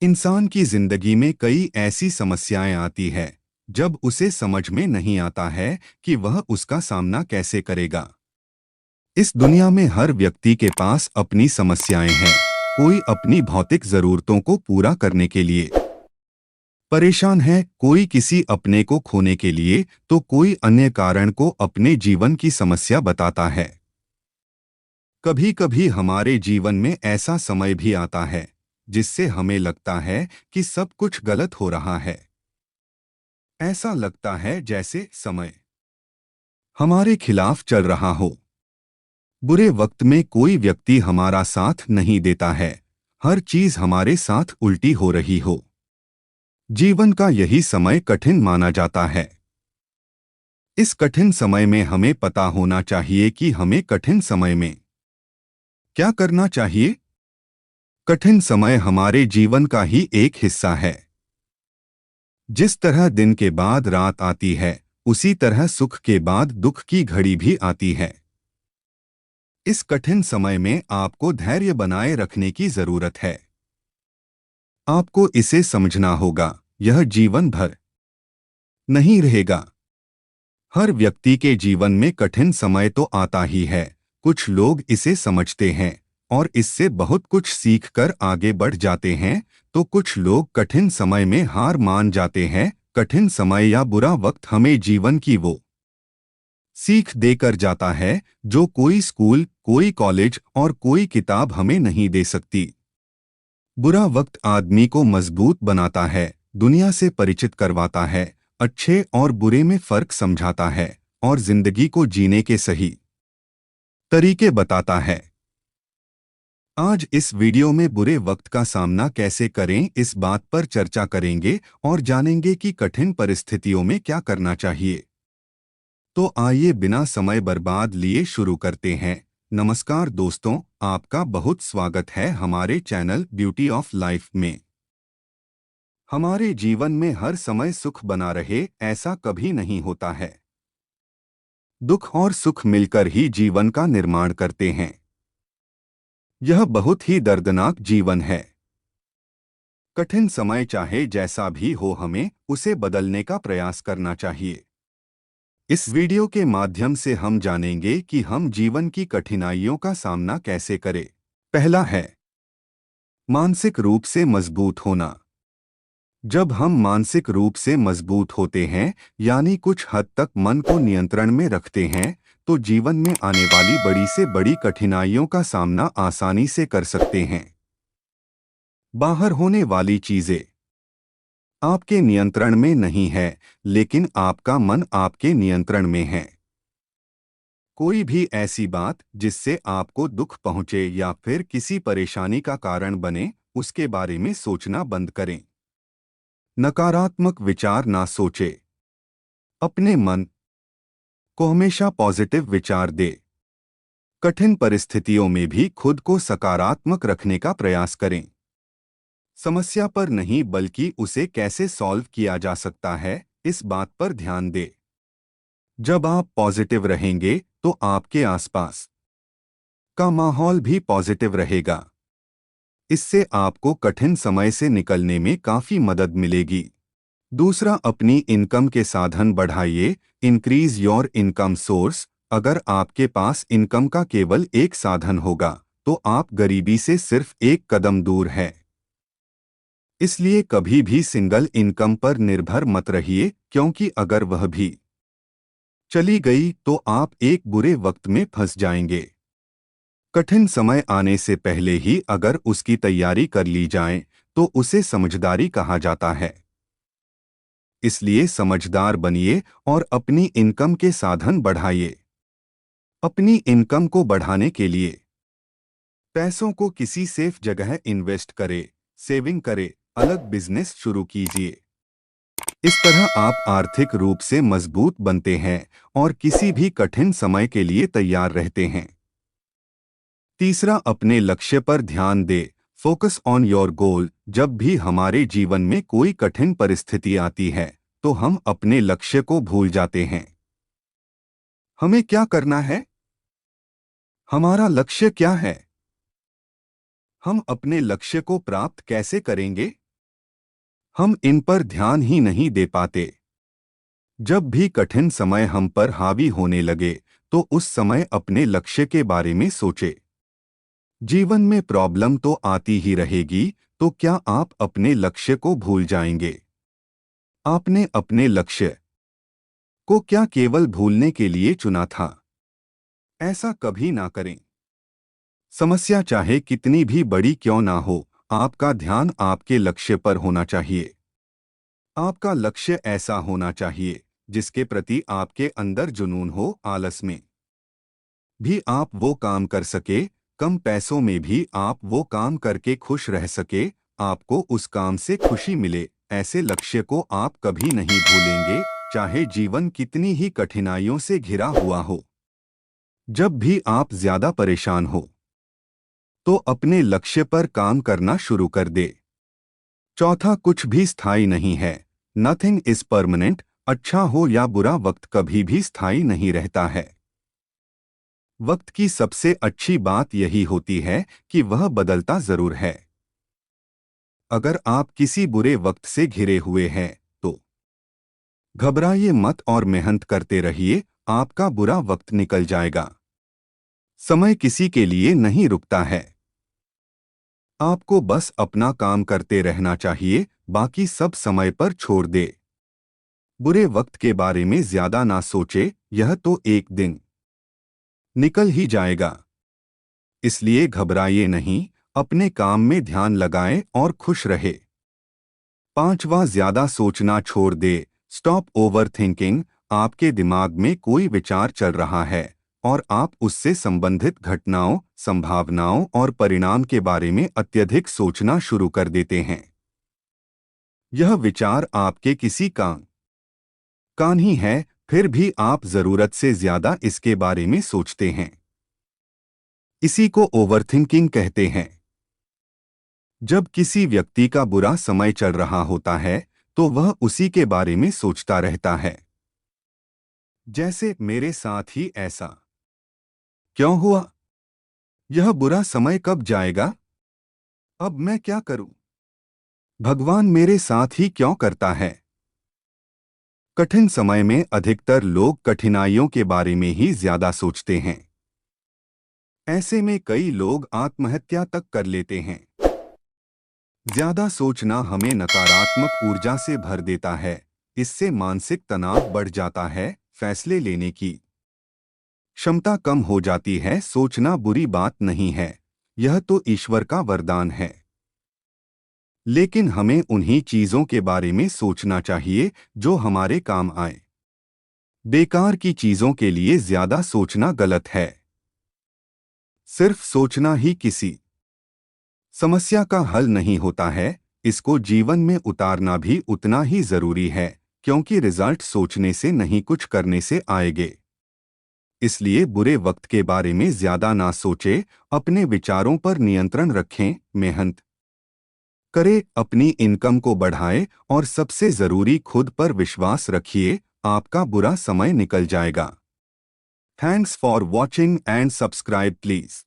इंसान की जिंदगी में कई ऐसी समस्याएं आती है जब उसे समझ में नहीं आता है कि वह उसका सामना कैसे करेगा। इस दुनिया में हर व्यक्ति के पास अपनी समस्याएं हैं। कोई अपनी भौतिक जरूरतों को पूरा करने के लिए परेशान है, कोई किसी अपने को खोने के लिए, तो कोई अन्य कारण को अपने जीवन की समस्या बताता है। कभी कभी हमारे जीवन में ऐसा समय भी आता है जिससे हमें लगता है कि सब कुछ गलत हो रहा है। ऐसा लगता है जैसे समय हमारे खिलाफ चल रहा हो। बुरे वक्त में कोई व्यक्ति हमारा साथ नहीं देता है। हर चीज हमारे साथ उल्टी हो रही हो। जीवन का यही समय कठिन माना जाता है। इस कठिन समय में हमें पता होना चाहिए कि हमें कठिन समय में क्या करना चाहिए। कठिन समय हमारे जीवन का ही एक हिस्सा है। जिस तरह दिन के बाद रात आती है, उसी तरह सुख के बाद दुख की घड़ी भी आती है। इस कठिन समय में आपको धैर्य बनाए रखने की जरूरत है। आपको इसे समझना होगा, यह जीवन भर नहीं रहेगा। हर व्यक्ति के जीवन में कठिन समय तो आता ही है। कुछ लोग इसे समझते हैं और इससे बहुत कुछ सीखकर आगे बढ़ जाते हैं, तो कुछ लोग कठिन समय में हार मान जाते हैं। कठिन समय या बुरा वक्त हमें जीवन की वो सीख देकर जाता है जो कोई स्कूल, कोई कॉलेज और कोई किताब हमें नहीं दे सकती। बुरा वक्त आदमी को मजबूत बनाता है, दुनिया से परिचित करवाता है, अच्छे और बुरे में फर्क समझाता है और जिंदगी को जीने के सही तरीके बताता है। आज इस वीडियो में बुरे वक्त का सामना कैसे करें, इस बात पर चर्चा करेंगे और जानेंगे कि कठिन परिस्थितियों में क्या करना चाहिए। तो आइए बिना समय बर्बाद लिए शुरू करते हैं। नमस्कार दोस्तों, आपका बहुत स्वागत है हमारे चैनल ब्यूटी ऑफ लाइफ में। हमारे जीवन में हर समय सुख बना रहे ऐसा कभी नहीं होता है। दुख और सुख मिलकर ही जीवन का निर्माण करते हैं। यह बहुत ही दर्दनाक जीवन है। कठिन समय चाहे जैसा भी हो, हमें उसे बदलने का प्रयास करना चाहिए। इस वीडियो के माध्यम से हम जानेंगे कि हम जीवन की कठिनाइयों का सामना कैसे करें। पहला है मानसिक रूप से मजबूत होना। जब हम मानसिक रूप से मजबूत होते हैं, यानी कुछ हद तक मन को नियंत्रण में रखते हैं, तो जीवन में आने वाली बड़ी से बड़ी कठिनाइयों का सामना आसानी से कर सकते हैं। बाहर होने वाली चीजें आपके नियंत्रण में नहीं है, लेकिन आपका मन आपके नियंत्रण में है। कोई भी ऐसी बात जिससे आपको दुख पहुंचे या फिर किसी परेशानी का कारण बने, उसके बारे में सोचना बंद करें। नकारात्मक विचार ना सोचे। अपने मन को हमेशा पॉजिटिव विचार दे। कठिन परिस्थितियों में भी खुद को सकारात्मक रखने का प्रयास करें। समस्या पर नहीं बल्कि उसे कैसे सॉल्व किया जा सकता है, इस बात पर ध्यान दें। जब आप पॉजिटिव रहेंगे तो आपके आसपास का माहौल भी पॉजिटिव रहेगा। इससे आपको कठिन समय से निकलने में काफी मदद मिलेगी। दूसरा, अपनी इनकम के साधन बढ़ाइए। Increase your income source. अगर आपके पास इनकम का केवल एक साधन होगा तो आप गरीबी से सिर्फ एक कदम दूर हैं। इसलिए कभी भी सिंगल इनकम पर निर्भर मत रहिए, क्योंकि अगर वह भी चली गई तो आप एक बुरे वक्त में फंस जाएंगे। कठिन समय आने से पहले ही अगर उसकी तैयारी कर ली जाए तो उसे समझदारी कहा जाता है। इसलिए समझदार बनिए और अपनी इनकम के साधन बढ़ाइए। अपनी इनकम को बढ़ाने के लिए पैसों को किसी सेफ जगह इन्वेस्ट करें, सेविंग करें, अलग बिजनेस शुरू कीजिए। इस तरह आप आर्थिक रूप से मजबूत बनते हैं और किसी भी कठिन समय के लिए तैयार रहते हैं। तीसरा, अपने लक्ष्य पर ध्यान दें। Focus on your goal. जब भी हमारे जीवन में कोई कठिन परिस्थिति आती है तो हम अपने लक्ष्य को भूल जाते हैं। हमें क्या करना है? हमारा लक्ष्य क्या है? हम अपने लक्ष्य को प्राप्त कैसे करेंगे? हम इन पर ध्यान ही नहीं दे पाते। जब भी कठिन समय हम पर हावी होने लगे, तो उस समय अपने लक्ष्य के बारे में सोचे। जीवन में प्रॉब्लम तो आती ही रहेगी, तो क्या आप अपने लक्ष्य को भूल जाएंगे? आपने अपने लक्ष्य को क्या केवल भूलने के लिए चुना था? ऐसा कभी ना करें। समस्या चाहे कितनी भी बड़ी क्यों ना हो, आपका ध्यान आपके लक्ष्य पर होना चाहिए। आपका लक्ष्य ऐसा होना चाहिए जिसके प्रति आपके अंदर जुनून हो। आलस में भी आप वो काम कर सके, कम पैसों में भी आप वो काम करके खुश रह सके, आपको उस काम से खुशी मिले, ऐसे लक्ष्य को आप कभी नहीं भूलेंगे, चाहे जीवन कितनी ही कठिनाइयों से घिरा हुआ हो। जब भी आप ज्यादा परेशान हो, तो अपने लक्ष्य पर काम करना शुरू कर दे। चौथा, कुछ भी स्थायी नहीं है। Nothing is permanent. अच्छा हो या बुरा वक्त कभी भी स्थायी नहीं रहता है। वक्त की सबसे अच्छी बात यही होती है कि वह बदलता जरूर है। अगर आप किसी बुरे वक्त से घिरे हुए हैं, तो घबराइए मत और मेहनत करते रहिए, आपका बुरा वक्त निकल जाएगा। समय किसी के लिए नहीं रुकता है। आपको बस अपना काम करते रहना चाहिए, बाकी सब समय पर छोड़ दे। बुरे वक्त के बारे में ज्यादा ना सोचे, यह तो एक दिन निकल ही जाएगा। इसलिए घबराइए नहीं, अपने काम में ध्यान लगाएं और खुश रहे। पांचवा, ज्यादा सोचना छोड़ दे। Stop over thinking. आपके दिमाग में कोई विचार चल रहा है और आप उससे संबंधित घटनाओं, संभावनाओं और परिणाम के बारे में अत्यधिक सोचना शुरू कर देते हैं। यह विचार आपके किसी काम का नहीं है, फिर भी आप जरूरत से ज्यादा इसके बारे में सोचते हैं। इसी को ओवरथिंकिंग कहते हैं। जब किसी व्यक्ति का बुरा समय चल रहा होता है, तो वह उसी के बारे में सोचता रहता है। जैसे मेरे साथ ही ऐसा क्यों हुआ? यह बुरा समय कब जाएगा? अब मैं क्या करूं? भगवान मेरे साथ ही क्यों करता है? कठिन समय में अधिकतर लोग कठिनाइयों के बारे में ही ज्यादा सोचते हैं। ऐसे में कई लोग आत्महत्या तक कर लेते हैं। ज्यादा सोचना हमें नकारात्मक ऊर्जा से भर देता है। इससे मानसिक तनाव बढ़ जाता है, फैसले लेने की क्षमता कम हो जाती है। सोचना बुरी बात नहीं है, यह तो ईश्वर का वरदान है। लेकिन हमें उन्हीं चीजों के बारे में सोचना चाहिए जो हमारे काम आए। बेकार की चीजों के लिए ज्यादा सोचना गलत है। सिर्फ सोचना ही किसी समस्या का हल नहीं होता है, इसको जीवन में उतारना भी उतना ही जरूरी है, क्योंकि रिजल्ट सोचने से नहीं कुछ करने से आएंगे। इसलिए बुरे वक्त के बारे में ज्यादा ना सोचे, अपने विचारों पर नियंत्रण रखें, मेहनत करें, अपनी इनकम को बढ़ाएं और सबसे जरूरी खुद पर विश्वास रखिए, आपका बुरा समय निकल जाएगा। Thanks for watching and subscribe please.